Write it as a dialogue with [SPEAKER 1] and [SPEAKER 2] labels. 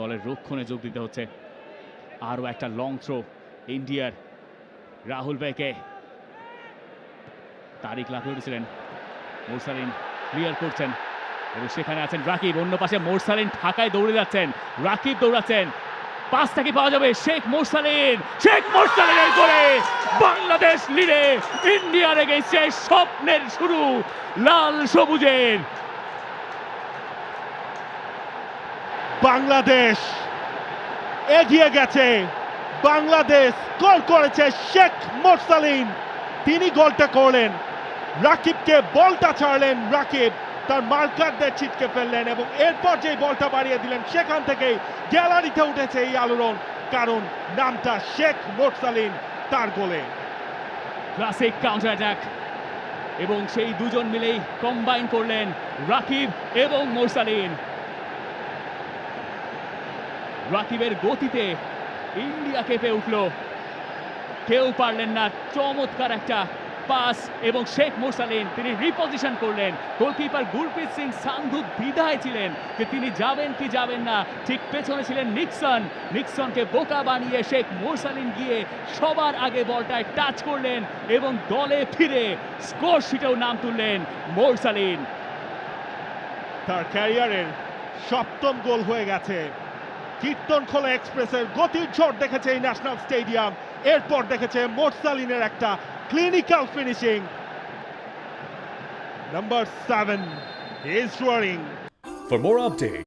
[SPEAKER 1] দলের রক্ষণে যোগ দিতে হচ্ছে। আরও একটা লং থ্রো ইন্ডিয়ার রাহুল ভাইকে তারিক লাফিয়ে উঠেছিলেন। মোরসালিন ক্লিয়ার করছেন এবং সেখানে আছেন রাকিব, অন্য পাশে মোরসালিন ঢাকায় দৌড়ে যাচ্ছেন, রাকিব দৌড়াচ্ছেন, পাসটা কি পাওয়া যাবে? শেখ মোরসালিনের গোলে বাংলাদেশ লিডে, ইন্ডিয়ার এগেইনস্টে স্বপ্নের শুরু লাল সবুজের।
[SPEAKER 2] বাংলাদেশ এগিয়ে গেছে, বাংলাদেশ গোল করেছে শেখ মোরসালিন, তিনি গোলটা করলেন। রাকিবকে বলটা ছাড়লেন, রাকিব তার মার্কারদের ছিটকে ফেললেন এবং এরপর যে বলটা বাড়িয়ে দিলেন সেখান থেকেই গ্যালারিতে উঠেছে এই আলোড়ন, কারণ নামটা শেখ মোরসালিন তার গোলে।
[SPEAKER 1] ক্লাসিক কাউন্টার অ্যাটাক এবং সেই দুজন মিলেই কম্বাইন করলেন রাকিব এবং মোরসালিন। রাকিবের গতিতে ইন্ডিয়া কেঁপে উঠল, কেউ পারলেন না। চমৎকার একটা পাস এবং শেখ মোরসালিন তিনি রিপজিশন করলেন। গোলকিপার গুরপ্রীত সিং সান্ধু দ্বিধায় ছিলেন যে তিনি যাবেন কি যাবেন না, ঠিক পেছনে ছিলেন নিক্সনকে বোকা বানিয়ে শেখ মোরসালিন গিয়ে সবার আগে বলটায় টাচ করলেন এবং দলে ফিরে স্কোর শিটেও নাম তুললেন মোরসালিন।
[SPEAKER 2] তার ক্যারিয়ারের 7ম গোল হয়ে গেছে। কীর্তনখোলা এক্সপ্রেসের গতির ঝড় দেখেছে এই ন্যাশনাল স্টেডিয়াম, এরপর দেখেছে মোরসালিনের একটা clinical finishing. Number 7 is roaring.
[SPEAKER 3] For more updates